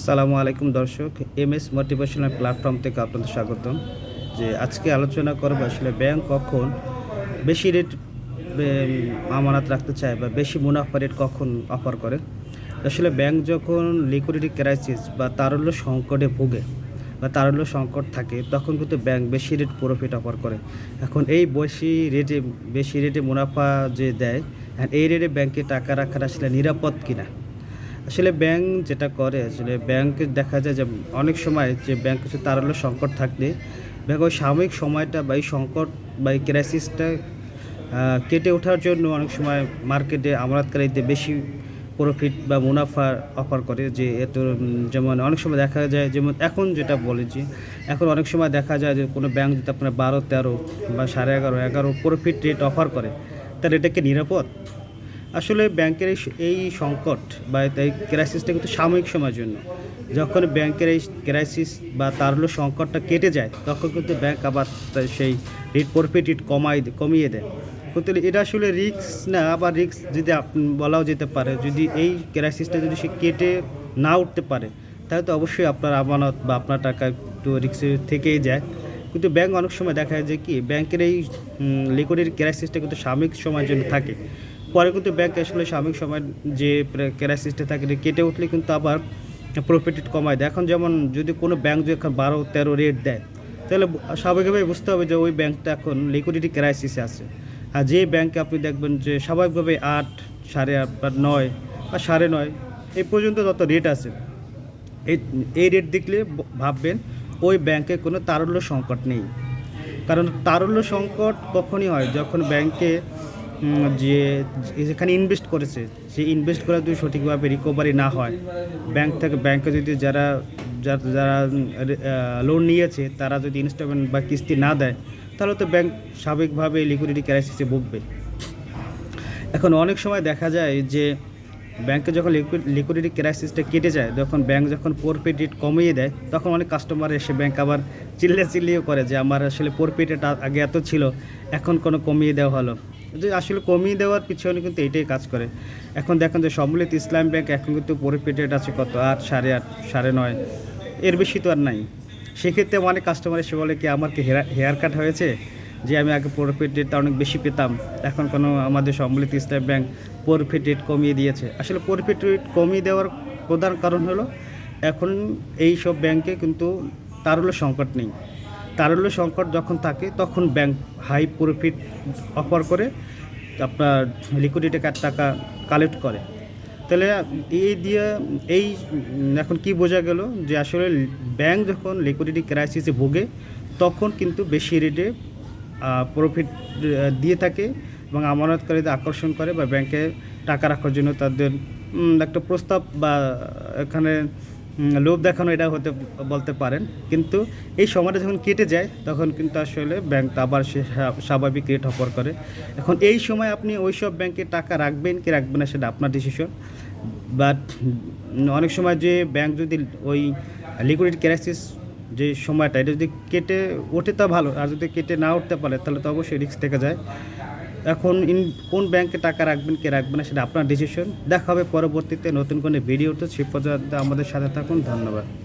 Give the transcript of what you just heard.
আসসালামু আলাইকুম দর্শক, এমএস মোটিভেশনাল প্ল্যাটফর্ম থেকে আপনাদের স্বাগতম। যে আজকে আলোচনা করব আসলে ব্যাংক কখন বেশি রেট আমানত রাখতে চায় বা বেশি মুনাফা রেট কখন অফার করে। আসলে ব্যাংক যখন লিকুইডিটি ক্রাইসিস বা তারল্য সংকটে ভোগে বা তারল্য সংকট থাকে, তখন কিন্তু ব্যাংক বেশি রেট প্রফিট অফার করে। এখন এই বেশি রেটে মুনাফা যে দেয়, এই রেটে ব্যাংকে টাকা রাখার আসলে নিরাপদ কিনা। আসলে ব্যাংক যেটা করে, আসলে ব্যাংকে দেখা যায় যে অনেক সময় যে ব্যাংক কিছু তারল্য সংকট থাকলে ব্যাংক ওই সাময়িক সময়টা বা এই সংকট বা এই ক্রাইসিসটা কেটে ওঠার জন্য অনেক সময় মার্কেটে আমানতকারীদের বেশি প্রফিট বা মুনাফা অফার করে। যে এত যেমন অনেক সময় দেখা যায়, যেমন এখন যেটা বলেছি, এখন অনেক সময় দেখা যায় যে কোনো ব্যাংক যদি আপনার 12, 13 বা 11.5, 11 প্রফিট রেট অফার করে, তাহলে এটা কি নিরাপদ? আসলে ব্যাংকের এই সংকট বা এই ক্রাইসিসটা কিন্তু সাময়িক সময়ের জন্য। যখন ব্যাংকের এই ক্রাইসিস বা তারল্য সংকটটা কেটে যায়, তখন কিন্তু ব্যাংক আবার তার সেই প্রফিট রেট কমিয়ে দেয়। কিন্তু এটা আসলে রিস্ক না, আবার রিস্ক যদি বলাও যেতে পারে। যদি এই ক্রাইসিসটা যদি সে কেটে না উঠতে পারে, তাহলে তো অবশ্যই আপনার আমানত বা আপনার টাকা একটু রিস্কে থেকেই যায়। কিন্তু ব্যাংক অনেক সময় দেখা যায় যে কি, ব্যাংকের এই লিকুইডিটি ক্রাইসিসটা কিন্তু সাময়িক সময়ের জন্য থাকে। পরে কিন্তু ব্যাংক আসলে সাময়িক সময় যে ক্রাইসিসটা থাকে এটা কেটে উঠলে কিন্তু আবার প্রফিট কমায় দেয়। এখন যেমন যদি কোনো ব্যাংক যদি এখন 12, 13 রেট দেয়, তাহলে স্বাভাবিকভাবে বুঝতে হবে যে ওই ব্যাংকটা এখন লিকুইডিটি ক্রাইসিসে আছে। আর যে ব্যাংকে আপনি দেখবেন যে স্বাভাবিকভাবে 8, 8.5 বা 9 বা 9.5 এই পর্যন্ত যত রেট আছে, এই এই রেট দেখলে ভাববেন ওই ব্যাংকে কোনো তারল্য সংকট নেই। কারণ তারল্য সংকট কখনই হয় যখন ব্যাংকে যে যেখানে ইনভেস্ট করেছে, সেই ইনভেস্ট করা যদি সঠিকভাবে রিকভারি না হয়, ব্যাংকে যদি যারা যারা লোন নিয়েছে তারা যদি ইনস্টলমেন্ট বা কিস্তি না দেয়, তাহলে তো ব্যাংক স্বাভাবিকভাবে লিকুইডিটি ক্রাইসিসে ভুগবে। এখন অনেক সময় দেখা যায় যে ব্যাংকে যখন লিকুইডিটি ক্রাইসিসটা কেটে যায়, ব্যাংক যখন প্রফিট রেট কমিয়ে দেয়, তখন অনেক কাস্টমার এসে ব্যাংক আবার চিল্লিয়ে করে যে আমার আসলে প্রফিট রেট আগে এত ছিল, এখন কোনো কমিয়ে দেওয়া হলো। যে আসলে কমিয়ে দেওয়ার পিছনে কিন্তু এইটাই কাজ করে। এখন দেখেন যে সম্মিলিত ইসলাম ব্যাংক এখন কিন্তু প্রফিট রেট আছে কত, 8, 8.5, 9.5, এর বেশি তো আর নাই। সেক্ষেত্রে অনেক কাস্টমার এসে বলে কি, আমার কি হেয়ার কাট হয়েছে, যে আমি আগে প্রফিট রেটটা অনেক বেশি পেতাম, এখন কোনো আমাদের সম্মিলিত ইসলাম ব্যাংক প্রফিট রেট কমিয়ে দিয়েছে। আসলে প্রফিট রেট কমিয়ে দেওয়ার প্রধান কারণ হলো এখন এই সব ব্যাংকে কিন্তু তারল্য সংকট নেই। তারল্য সংকট যখন থাকে তখন ব্যাংক হাই প্রফিট অফার করে আপনার লিকুইডিটি টাকা কালেক্ট করে। তাহলে এই দিয়ে এই এখন কি বোঝা গেল যে আসলে ব্যাংক যখন লিকুইডিটি ক্রাইসিসে ভোগে, তখন কিন্তু বেশি রেটে প্রফিট দিয়ে থাকে এবং আমানতকারীদের আকর্ষণ করে বা ব্যাংকে টাকা রাখার জন্য তাদের একটা প্রস্তাব বা এখানে লোভ দেখানো, এটা বলতে পারেন। কিন্তু এই সময়টা যখন কেটে যায়, তখন কিন্তু আসলে ব্যাংক আবার সে স্বাভাবিক রেট অফার করে। এখন এই সময় আপনি ওই সব ব্যাংকে টাকা রাখবেন কি রাখবেন না, সেটা আপনার ডিসিশন। বাট অনেক সময় যে ব্যাংক যদি ওই লিকুইডিটি ক্রাইসিস যে সময়টা এটা যদি কেটে ওঠে তা ভালো, আর যদি কেটে না উঠতে পারে তাহলে তো অবশ্যই রিস্ক থেকে যায়। এখন কোন ব্যাংকে টাকা রাখবেন কি রাখবেন না, সেটা আপনার ডিসিশন। দেখা হবে পরবর্তীতে নতুন কোনো ভিডিওতে। সে পর্যন্ত আমাদের সাথে থাকুন। ধন্যবাদ।